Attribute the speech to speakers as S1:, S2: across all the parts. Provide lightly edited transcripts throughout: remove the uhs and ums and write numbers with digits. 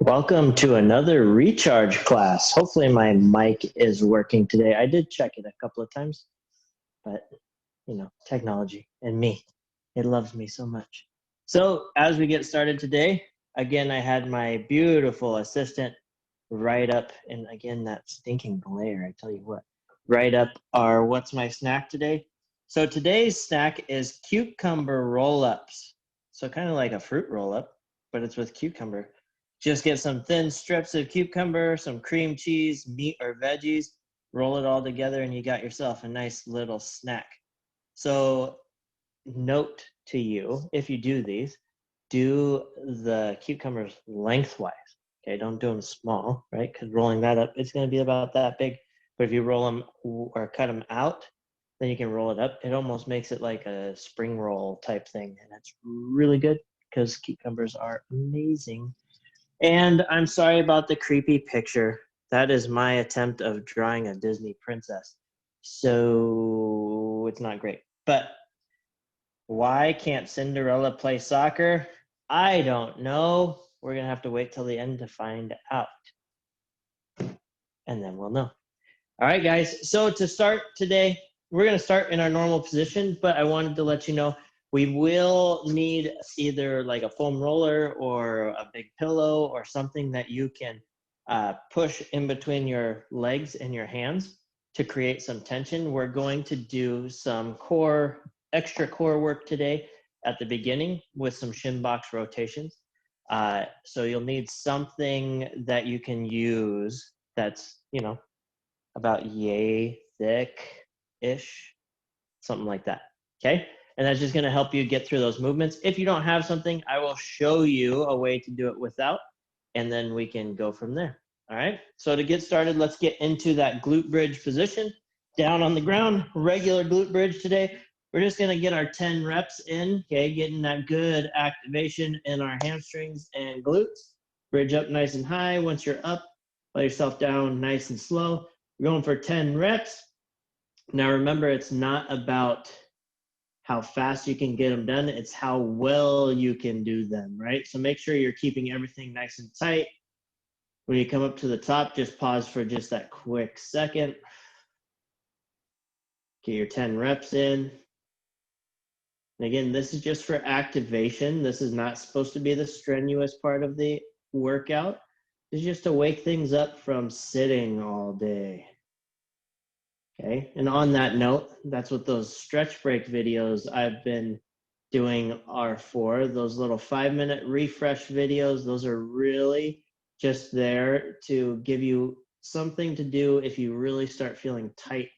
S1: Welcome to another recharge class. Hopefully my mic is working today. I did check it a couple of times, but technology and me, it loves me so much. So as we get started today, again, I had my beautiful assistant write up, and again, that stinking glare, I tell you what, write up our what's my snack today. So today's snack is cucumber roll-ups. So kind of like a fruit roll-up, but it's with cucumber. Just get some thin strips of cucumber, some cream cheese, meat or veggies, roll it all together, and you got yourself a nice little snack. So note to you, if you do these, do the cucumbers lengthwise. Okay, don't do them small, right? Because rolling that up, it's going to be about that big. But if you roll them or cut them out, then you can roll it up. It almost makes it like a spring roll type thing. And it's really good because cucumbers are amazing. And I'm sorry about the creepy picture. That is my attempt of drawing a Disney princess. So it's not great. But why can't Cinderella play soccer? I don't know. We're going to have to wait till the end to find out. And then we'll know. All right, guys. So to start today, we're going to start in our normal position, but I wanted to let you know we will need either like a foam roller or a big pillow or something that you can push in between your legs and your hands to create some tension. We're going to do some extra core work today at the beginning with some shin box rotations. So you'll need something that you can use that's, about yay thick-ish, something like that, okay? And that's just gonna help you get through those movements. If you don't have something, I will show you a way to do it without, and then we can go from there, all right? So to get started, let's get into that glute bridge position. Down on the ground, regular glute bridge today. We're just gonna get our 10 reps in, okay? Getting that good activation in our hamstrings and glutes. Bridge up nice and high. Once you're up, let yourself down nice and slow. We're going for 10 reps. Now remember, it's not about how fast you can get them done, it's how well you can do them, right? So make sure you're keeping everything nice and tight. When you come up to the top, just pause for just that quick second. Get your 10 reps in. And again, this is just for activation. This is not supposed to be the strenuous part of the workout. It's just to wake things up from sitting all day. Okay, and on that note, that's what those stretch break videos I've been doing are for. Those little 5-minute refresh videos, those are really just there to give you something to do if you really start feeling tight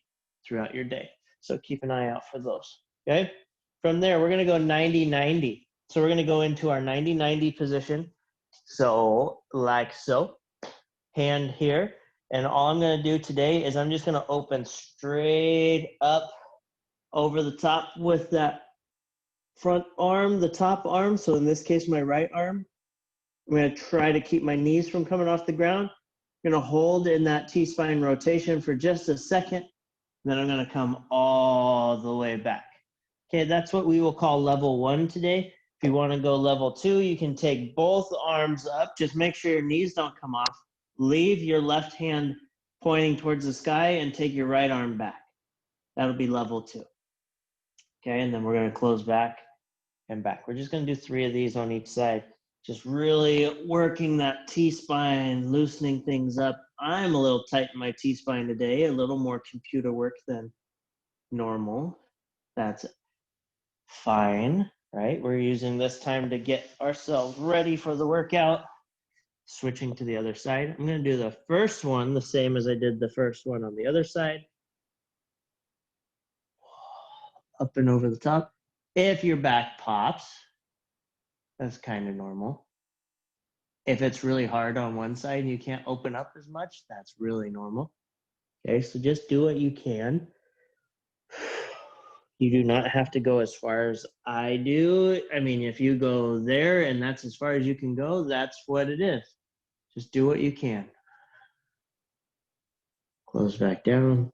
S1: throughout your day. So keep an eye out for those, okay? From there, we're gonna go 90-90. So we're gonna go into our 90-90 position. So like so, hand here. And all I'm going to do today is I'm just going to open straight up over the top with that front arm, the top arm. So in this case, my right arm. I'm going to try to keep my knees from coming off the ground. I'm going to hold in that T-spine rotation for just a second. Then I'm going to come all the way back. Okay, that's what we will call level 1 today. If you want to go level 2, you can take both arms up. Just make sure your knees don't come off. Leave your left hand pointing towards the sky and take your right arm back. That'll be level 2. Okay, and then we're going to close back and back. We're just going to do 3 of these on each side. Just really working that T-spine, loosening things up. I'm a little tight in my T-spine today, a little more computer work than normal. That's fine, right? We're using this time to get ourselves ready for the workout. Switching to the other side. I'm going to do the first one the same as I did the first one on the other side. Up and over the top. If your back pops, that's kind of normal. If it's really hard on one side and you can't open up as much, that's really normal. Okay, so just do what you can. You do not have to go as far as I do. I mean, if you go there and that's as far as you can go, that's what it is. Just do what you can. Close back down.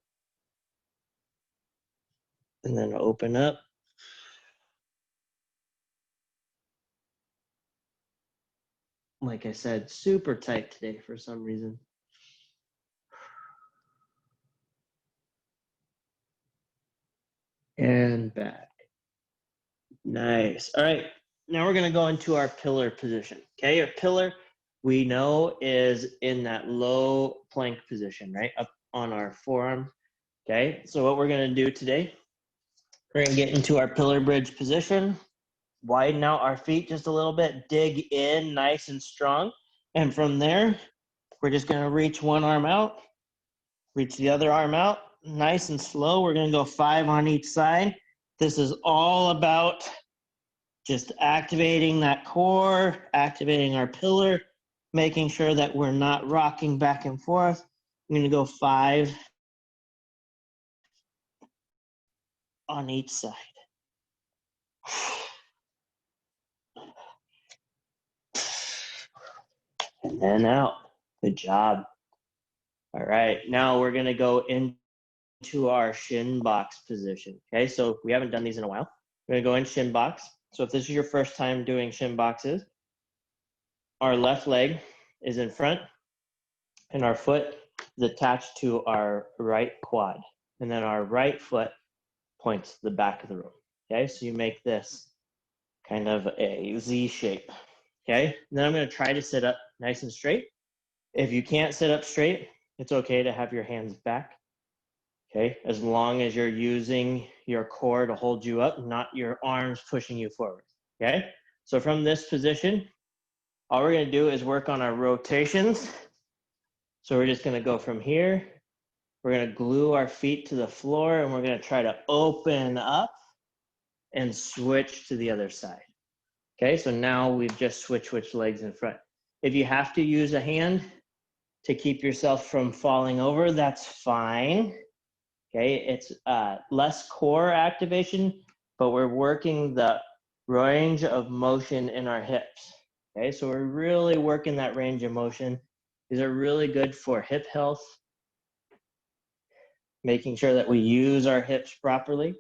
S1: And then open up. like I said, super tight today for some reason. And back. Nice. All right. Now we're going to go into our pillar position. Okay. Our pillar, we know, is in that low plank position, right? Up on our forearm. Okay. So what we're going to do today, we're going to get into our pillar bridge position, widen out our feet just a little bit, dig in nice and strong. And from there, we're just going to reach one arm out, reach the other arm out, nice and slow. We're going to go 5 on each side. This is all about just activating that core, activating our pillar, making sure that we're not rocking back and forth. I'm going to go 5 on each side. And then out. Good job. All right, now we're going to go into our shin box position. Okay, so we haven't done these in a while. We're going to go in shin box. So if this is your first time doing shin boxes, our left leg is in front and our foot is attached to our right quad. And then our right foot points to the back of the room. Okay, so you make this kind of a Z shape. Okay, and then I'm going to try to sit up nice and straight. If you can't sit up straight, it's okay to have your hands back. Okay, as long as you're using your core to hold you up, not your arms pushing you forward. Okay, so from this position, all we're going to do is work on our rotations. So we're just going to go from here. We're going to glue our feet to the floor and we're going to try to open up and switch to the other side. Okay, so now we've just switched which legs in front. If you have to use a hand to keep yourself from falling over, that's fine. Okay, it's less core activation, but we're working the range of motion in our hips. Okay, so we're really working that range of motion. These are really good for hip health, making sure that we use our hips properly.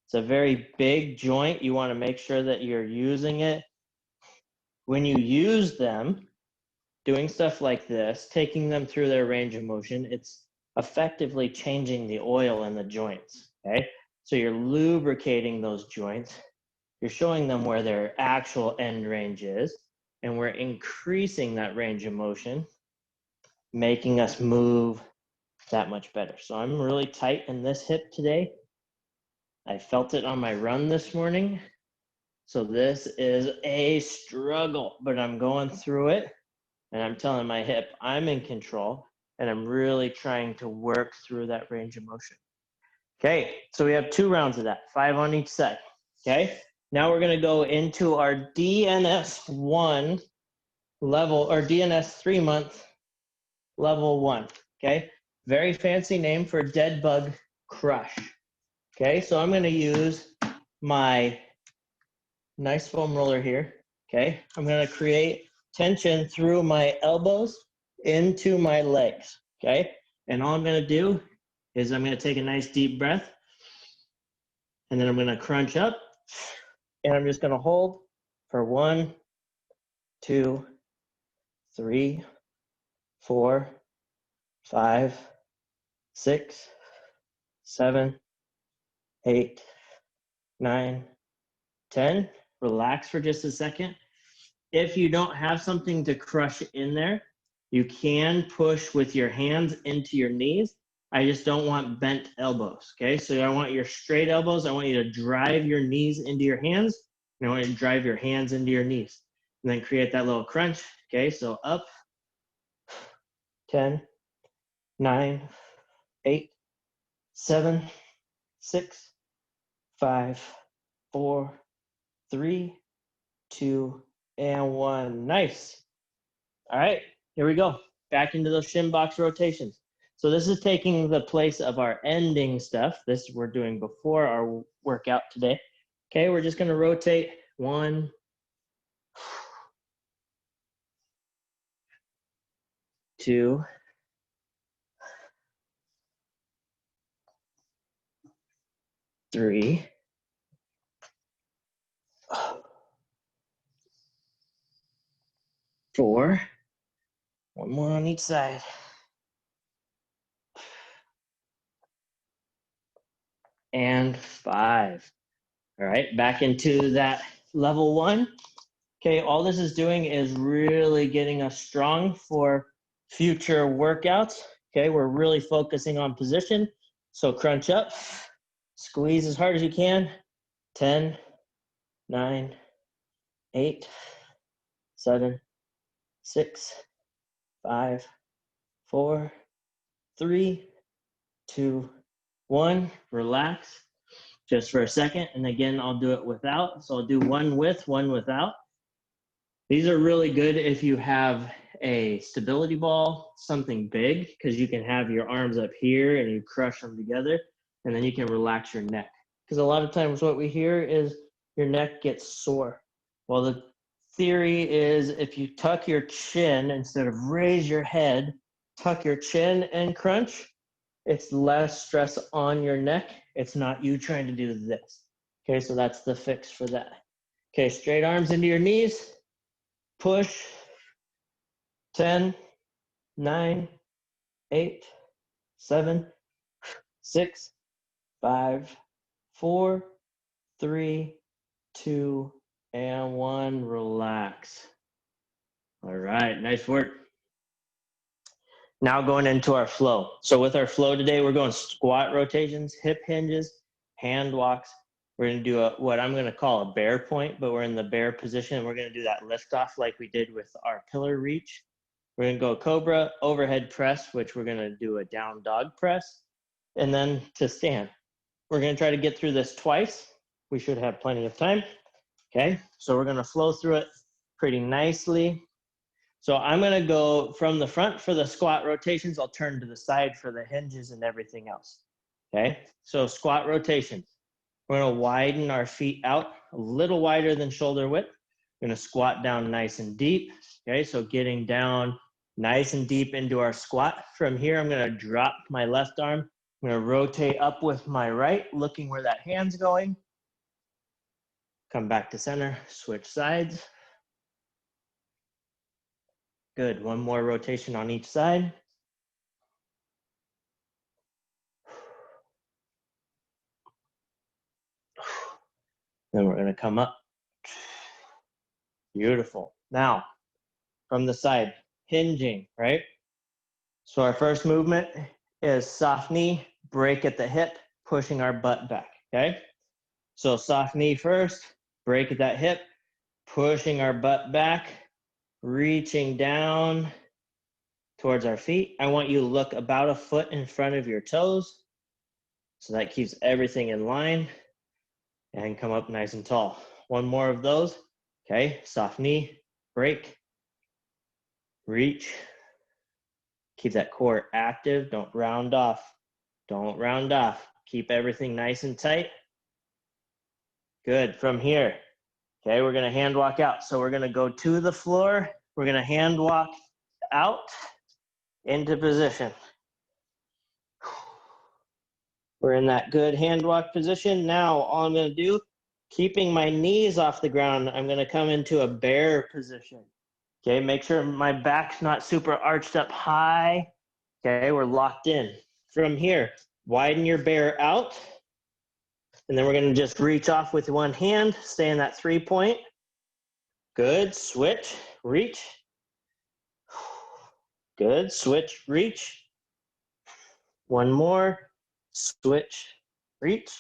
S1: It's a very big joint. You want to make sure that you're using it. When you use them, doing stuff like this, taking them through their range of motion, it's effectively changing the oil in the joints, okay? So you're lubricating those joints, you're showing them where their actual end range is, and we're increasing that range of motion, making us move that much better. So I'm really tight in this hip today. I felt it on my run this morning. So this is a struggle, but I'm going through it. And I'm telling my hip, I'm in control, and I'm really trying to work through that range of motion. Okay, so we have 2 rounds of that, 5 on each side. Okay, now we're going to go into our DNS1 level, or DNS 3-month level 1. Okay, very fancy name for dead bug crush. Okay, so I'm going to use my nice foam roller here. Okay, I'm going to create tension through my elbows into my legs. Okay, and all I'm going to do is I'm going to take a nice deep breath, and then I'm going to crunch up, and I'm just going to hold for 1, 2, 3, 4, 5, 6, 7, 8, 9, 10. Relax for just a second. If you don't have something to crush in there, you can push with your hands into your knees. I just don't want bent elbows, okay? So I want your straight elbows. I want you to drive your knees into your hands, and I want you to drive your hands into your knees, and then create that little crunch, okay? So up, 10, 9, 8, 7, 6, 5, 4, 3, 2, and 1. Nice. All right, here we go. Back into those shin box rotations. So this is taking the place of our ending stuff. This we're doing before our workout today. Okay, we're just gonna rotate 1, 2, 3, 4, 4. One more on each side. And 5. All right, back into that level 1. Okay, all this is doing is really getting us strong for future workouts. Okay, we're really focusing on position. So crunch up, squeeze as hard as you can. 10, 9, 8, 7, 6, 5, 4, 3, 2, 1. Relax just for a second. And again, I'll do it without. So I'll do one with, one without. These are really good if you have a stability ball, something big, because you can have your arms up here and you crush them together, and then you can relax your neck. Because a lot of times what we hear is your neck gets sore. Well, the theory is if you tuck your chin instead of raise your head, tuck your chin and crunch, it's less stress on your neck. It's not you trying to do this. Okay, so that's the fix for that. Okay, straight arms into your knees. Push. 10, 9, 8, 7, 6, 5, 4, 3, 2, and 1. Relax. All right, nice work. Now going into our flow. So with our flow today, we're going squat rotations, hip hinges, hand walks. We're going to do what I'm going to call a bear point, but we're in the bear position. We're going to do that lift off like we did with our pillar reach. We're going to go cobra, overhead press, which we're going to do a down dog press, and then to stand. We're going to try to get through this twice. We should have plenty of time. Okay, so we're going to flow through it pretty nicely. So I'm going to go from the front for the squat rotations. I'll turn to the side for the hinges and everything else. Okay, so squat rotations. We're going to widen our feet out a little wider than shoulder width. We're going to squat down nice and deep. Okay, so getting down nice and deep into our squat. From here, I'm going to drop my left arm. I'm going to rotate up with my right, looking where that hand's going. Come back to center, switch sides. Good, one more rotation on each side. Then we're going to come up. Beautiful. Now, from the side, hinging, right? So our first movement is soft knee, break at the hip, pushing our butt back, okay? So soft knee first, break at that hip, pushing our butt back, reaching down towards our feet. I want you to look about a foot in front of your toes. So that keeps everything in line, and come up nice and tall. One more of those. Okay, soft knee, break, reach. Keep that core active. Don't round off. Don't round off. Keep everything nice and tight. Good. From here, okay, we're going to hand walk out. So we're going to go to the floor. We're going to hand walk out into position. We're in that good hand walk position. Now, all I'm going to do, keeping my knees off the ground, I'm going to come into a bear position. Okay, make sure my back's not super arched up high. Okay, we're locked in. From here, widen your bear out. And then we're going to just reach off with one hand, stay in that 3-point. Good, switch, reach. Good, switch, reach. One more, switch, reach.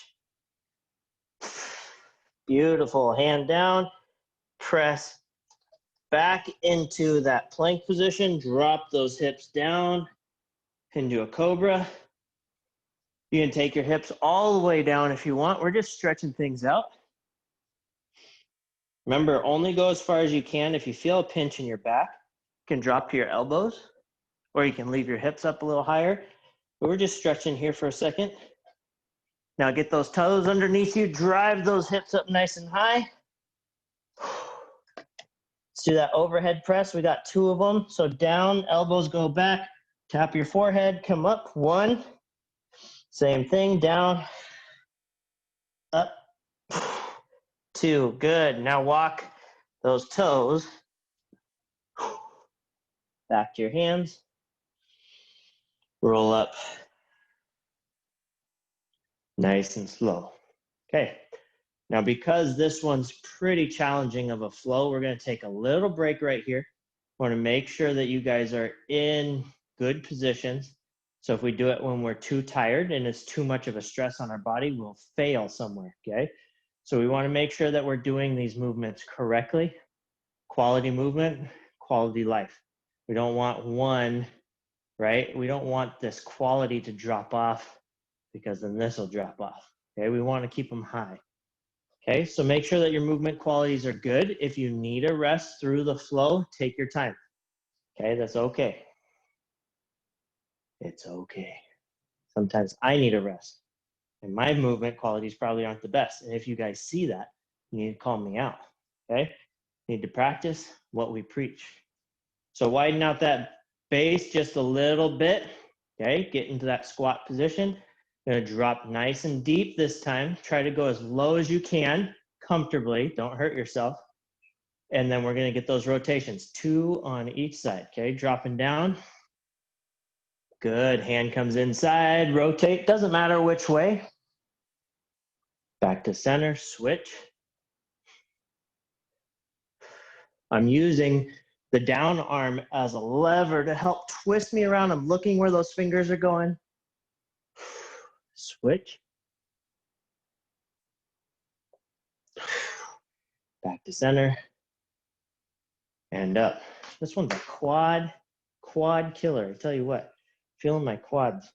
S1: Beautiful, hand down, press back into that plank position, drop those hips down into a cobra. You can take your hips all the way down if you want. We're just stretching things out. Remember, only go as far as you can. If you feel a pinch in your back, you can drop to your elbows, or you can leave your hips up a little higher. But we're just stretching here for a second. Now get those toes underneath you. Drive those hips up nice and high. Let's do that overhead press. We got 2 of them. So down, elbows go back. Tap your forehead, come up. 1. Same thing, down, up. 2, good. Now walk those toes back to your hands, roll up, nice and slow. Okay, now because this one's pretty challenging of a flow, we're gonna take a little break right here. I wanna make sure that you guys are in good positions. So if we do it when we're too tired and it's too much of a stress on our body, we'll fail somewhere, okay? So we wanna make sure that we're doing these movements correctly. Quality movement, quality life. We don't want one, right? We don't want this quality to drop off because then this will drop off, okay? We wanna keep them high. Okay, so make sure that your movement qualities are good. If you need a rest through the flow, take your time. Okay, that's okay. It's okay. Sometimes I need a rest, and my movement qualities probably aren't the best. And if you guys see that, you need to call me out. Okay, you need to practice what we preach. So widen out that base just a little bit. Okay, get into that squat position. You're gonna drop nice and deep this time. Try to go as low as you can, comfortably. Don't hurt yourself. And then we're gonna get those rotations, 2 on each side, okay? Dropping down. Good, hand comes inside, rotate, doesn't matter which way. Back to center, switch. I'm using the down arm as a lever to help twist me around. I'm looking where those fingers are going. Switch. Back to center. And up. This one's a quad killer. I tell you what, feeling my quads.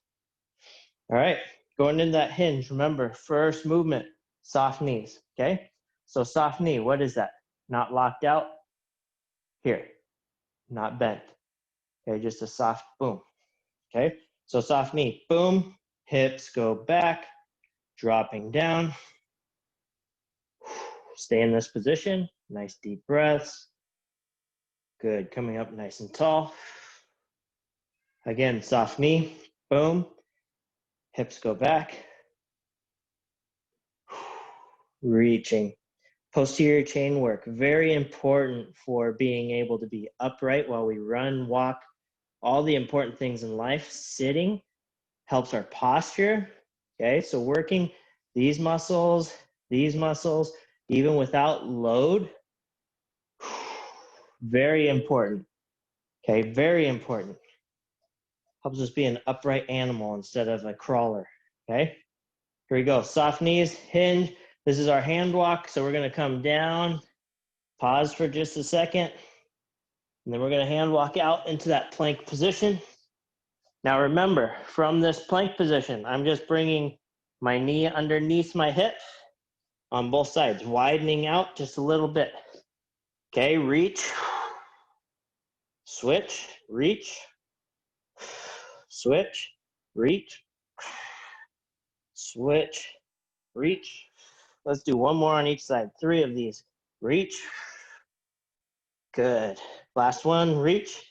S1: All right, going into that hinge, remember, first movement, soft knees, okay? So soft knee, what is that? Not locked out, here, not bent, okay? Just a soft boom, okay? So soft knee, boom, hips go back, dropping down. Stay in this position, nice deep breaths. Good, coming up nice and tall. Again, soft knee, boom, hips go back. Reaching. Posterior chain work, very important for being able to be upright while we run, walk, all the important things in life. Sitting helps our posture, okay? So working these muscles, even without load, very important, okay? Very important. Helps us be an upright animal instead of a crawler, okay? Here we go, soft knees, hinge. This is our hand walk, so we're gonna come down, pause for just a second, and then we're gonna hand walk out into that plank position. Now remember, from this plank position, I'm just bringing my knee underneath my hip on both sides, widening out just a little bit. Okay, reach, switch, reach, switch, reach, switch, reach. Let's do one more on each side, 3 of these. Reach, good. Last one, reach.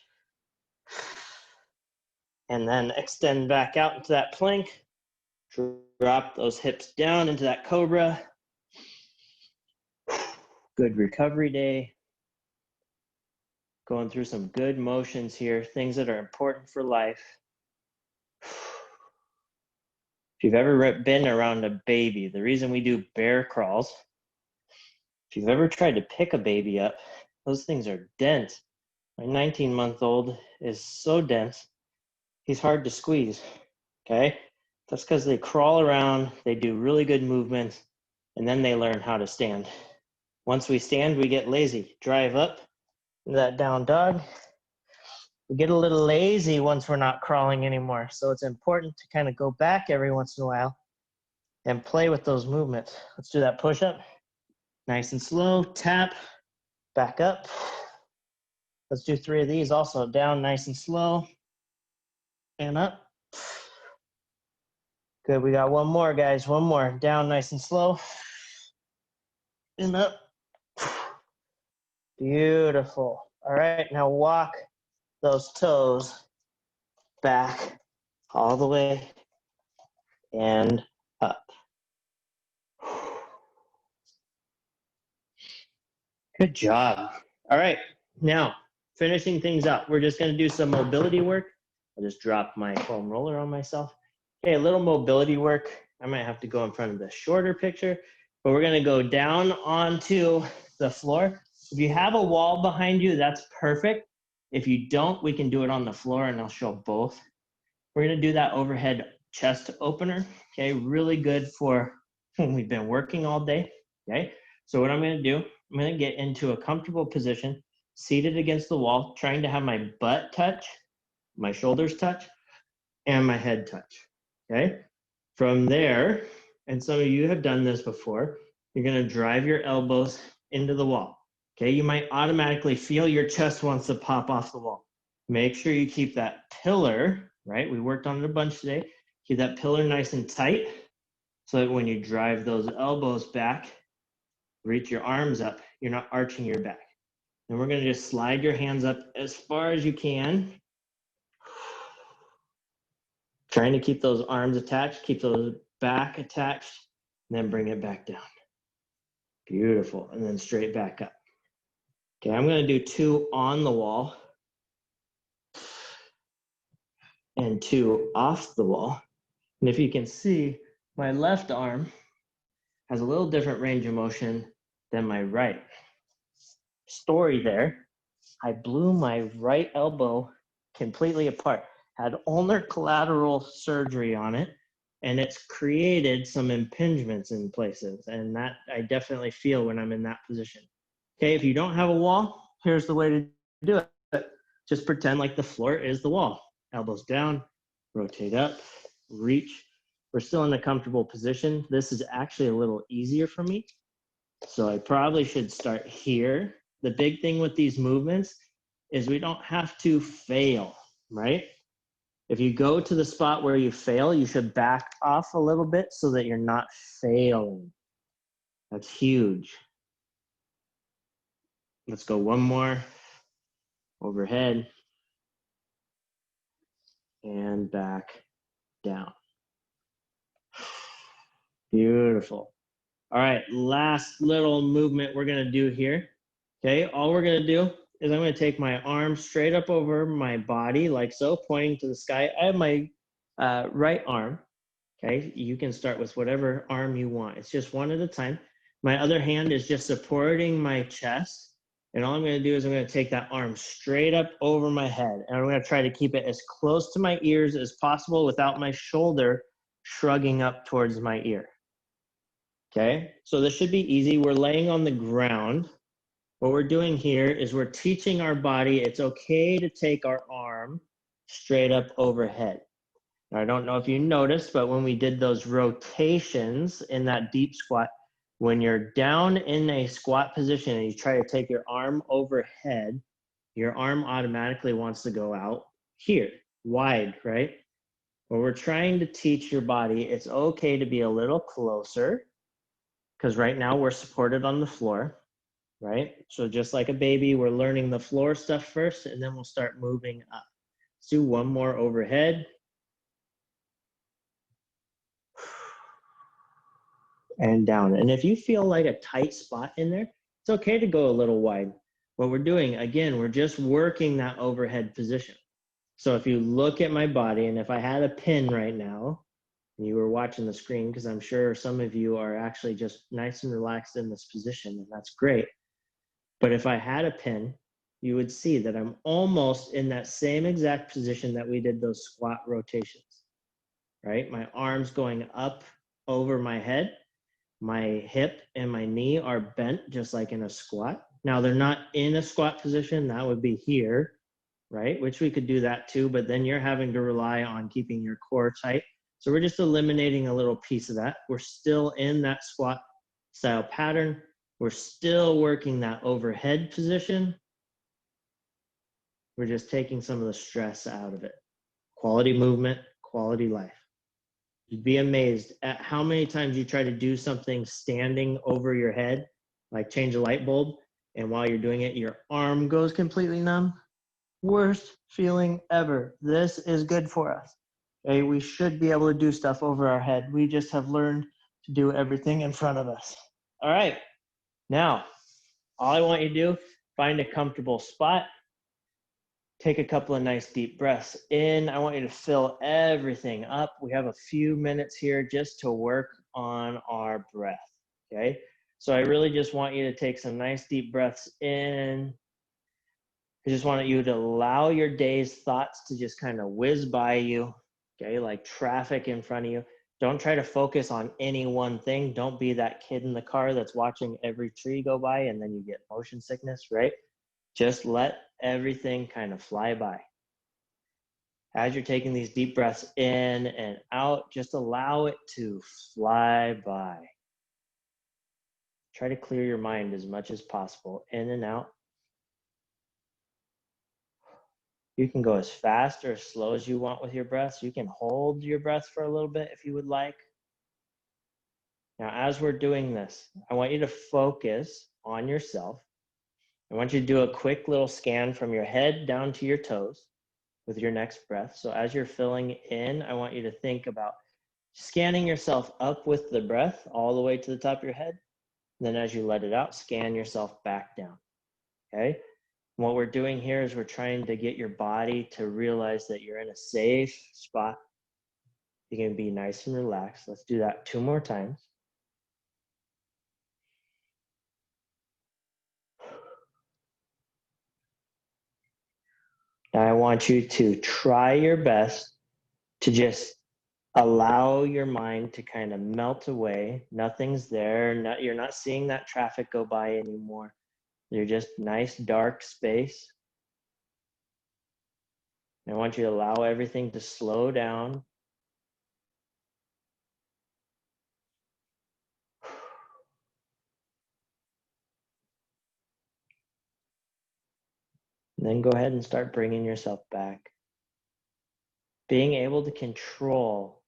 S1: And then extend back out into that plank. Drop those hips down into that cobra. Good recovery day. Going through some good motions here, things that are important for life. If you've ever been around a baby, the reason we do bear crawls, if you've ever tried to pick a baby up, those things are dense. My 19-month-old is so dense, he's hard to squeeze, okay? That's because they crawl around, they do really good movements, and then they learn how to stand. Once we stand, we get lazy. Drive up into that down dog. We get a little lazy once we're not crawling anymore. So it's important to kind of go back every once in a while and play with those movements. Let's do that push-up. Nice and slow, tap, back up. Let's do 3 of these also. Down nice and slow, and up. Good, we got one more, guys. One more. Down nice and slow, and up. Beautiful. All right, now walk those toes back all the way and up. Good job. All right, now finishing things up, we're just gonna do some mobility work. I'll just drop my foam roller on myself. Okay, a little mobility work. I might have to go in front of the shorter picture, but we're gonna go down onto the floor. If you have a wall behind you, that's perfect. If you don't, we can do it on the floor and I'll show both. We're gonna do that overhead chest opener, okay? Really good for when we've been working all day, okay? So what I'm gonna do, I'm gonna get into a comfortable position, seated against the wall, trying to have my butt touch, my shoulders touch, and my head touch, okay? From there, and some of you have done this before, you're gonna drive your elbows into the wall, okay? You might automatically feel your chest wants to pop off the wall. Make sure you keep that pillar, right? We worked on it a bunch today. Keep that pillar nice and tight so that when you drive those elbows back, reach your arms up, you're not arching your back. And we're gonna just slide your hands up as far as you can. Trying to keep those arms attached, keep those back attached, and then bring it back down. Beautiful, and then straight back up. Okay, I'm gonna do 2 on the wall and 2 off the wall. And if you can see, my left arm has a little different range of motion than my right. Story there, I blew my right elbow completely apart, had ulnar collateral surgery on it, and it's created some impingements in places, and that I definitely feel when I'm in that position. Okay, if you don't have a wall, here's the way to do it. Just pretend like the floor is the wall. Elbows down, rotate up, reach. We're still in a comfortable position. This is actually a little easier for me. So I probably should start here. The big thing with these movements is we don't have to fail, right? If you go to the spot where you fail, you should back off a little bit so that you're not failing. That's huge. Let's go one more. Overhead. And back down. Beautiful. All right, last little movement we're gonna do here. Okay, all we're gonna do is I'm gonna take my arm straight up over my body like so, pointing to the sky. I have my right arm, okay? You can start with whatever arm you want. It's just one at a time. My other hand is just supporting my chest. And all I'm gonna do is I'm gonna take that arm straight up over my head. And I'm gonna try to keep it as close to my ears as possible without my shoulder shrugging up towards my ear. Okay, so this should be easy. We're laying on the ground. What we're doing here is we're teaching our body it's okay to take our arm straight up overhead. Now, I don't know if you noticed, but when we did those rotations in that deep squat, when you're down in a squat position and you try to take your arm overhead, your arm automatically wants to go out here, wide, right? Well, we're trying to teach your body it's okay to be a little closer, because right now we're supported on the floor, right? So just like a baby, we're learning the floor stuff first, and then we'll start moving up. Let's do one more overhead. And down. And if you feel like a tight spot in there, it's okay to go a little wide. What we're doing, again, we're just working that overhead position. So if you look at my body, and if I had a pin right now, and you were watching the screen, because I'm sure some of you are actually just nice and relaxed in this position, and that's great. But if I had a pin, you would see that I'm almost in that same exact position that we did those squat rotations, right? My arms going up over my head. My hip and my knee are bent just like in a squat. Now they're not in a squat position, that would be here, right? Which we could do that too, but then you're having to rely on keeping your core tight. So we're just eliminating a little piece of that. We're still in that squat style pattern. We're still working that overhead position. We're just taking some of the stress out of it. Quality movement, quality life. You'd be amazed at how many times you try to do something standing over your head, like change a light bulb, and while you're doing it, your arm goes completely numb. Worst feeling ever. This is good for us. Okay, we should be able to do stuff over our head. We just have learned to do everything in front of us. All right, now, all I want you to do, find a comfortable spot. Take a couple of nice deep breaths in. I want you to fill everything up. We have a few minutes here just to work on our breath, okay? So I really just want you to take some nice deep breaths in. I just want you to allow your day's thoughts to just kind of whiz by you, okay? Like traffic in front of you. Don't try to focus on any one thing. Don't be that kid in the car that's watching every tree go by and then you get motion sickness, right? Just let everything kind of fly by. As you're taking these deep breaths in and out, just allow it to fly by. Try to clear your mind as much as possible, in and out. You can go as fast or as slow as you want with your breaths. You can hold your breath for a little bit if you would like. Now, as we're doing this, I want you to focus on yourself. I want you to do a quick little scan from your head down to your toes with your next breath. So as you're filling in, I want you to think about scanning yourself up with the breath all the way to the top of your head. And then as you let it out, scan yourself back down, okay? And what we're doing here is we're trying to get your body to realize that you're in a safe spot. You can be nice and relaxed. Let's do that 2 more times. Now I want you to try your best to just allow your mind to kind of melt away. Nothing's there. You're not seeing that traffic go by anymore. You're just nice dark space. I want you to allow everything to slow down. And then go ahead and start bringing yourself back. Being able to control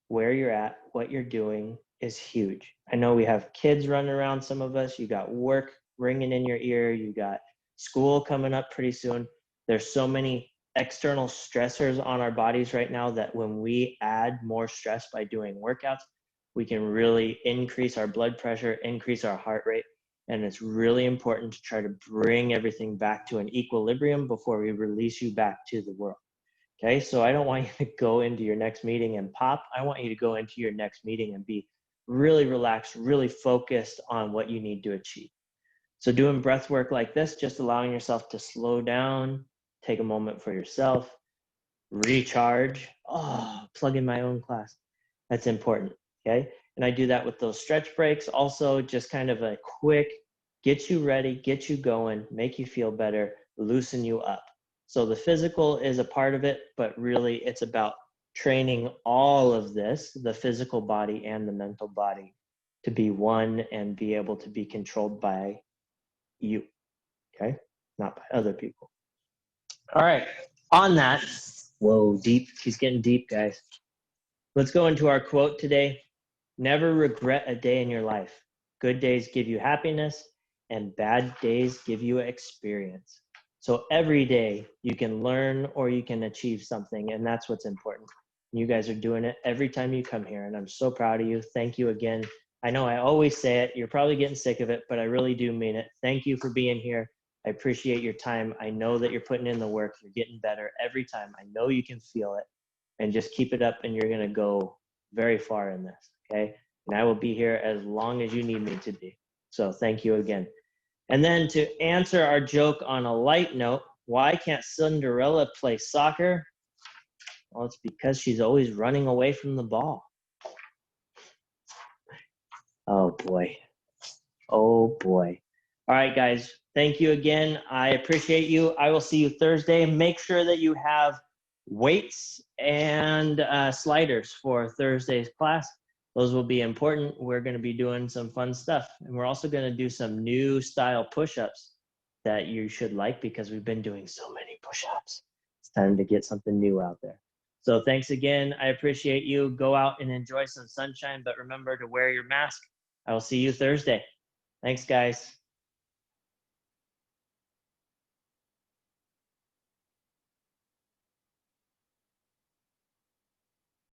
S1: where you're at, what you're doing is huge. I know we have kids running around, some of us. You got work ringing in your ear. You got school coming up pretty soon. There's so many external stressors on our bodies right now that when we add more stress by doing workouts, we can really increase our blood pressure, increase our heart rate. And it's really important to try to bring everything back to an equilibrium before we release you back to the world. Okay, so I don't want you to go into your next meeting and pop. I want you to go into your next meeting and be really relaxed, really focused on what you need to achieve. So doing breath work like this, just allowing yourself to slow down, take a moment for yourself, recharge. Oh, plug in my own class. That's important, okay? And I do that with those stretch breaks. Also, just kind of a quick, get you ready, get you going, make you feel better, loosen you up. So the physical is a part of it, but really it's about training all of this, the physical body and the mental body, to be one and be able to be controlled by you, okay? Not by other people. All right, on that, whoa, deep, he's getting deep, guys. Let's go into our quote today. Never regret a day in your life. Good days give you happiness and bad days give you experience. So every day you can learn or you can achieve something, and that's what's important. You guys are doing it every time you come here, and I'm so proud of you. Thank you again. I know I always say it. You're probably getting sick of it, but I really do mean it. Thank you for being here. I appreciate your time. I know that you're putting in the work. You're getting better every time. I know you can feel it, and just keep it up, and you're going to go very far in this, okay? And I will be here as long as you need me to be. So thank you again. And then to answer our joke on a light note, why can't Cinderella play soccer? Well, it's because she's always running away from the ball. Oh boy. Oh boy. All right, guys. Thank you again. I appreciate you. I will see you Thursday. Make sure that you have weights and sliders for Thursday's class. Those will be important. We're going to be doing some fun stuff. And we're also going to do some new style push-ups that you should like because we've been doing so many push-ups. It's time to get something new out there. So thanks again. I appreciate you. Go out and enjoy some sunshine, but remember to wear your mask. I will see you Thursday. Thanks, guys.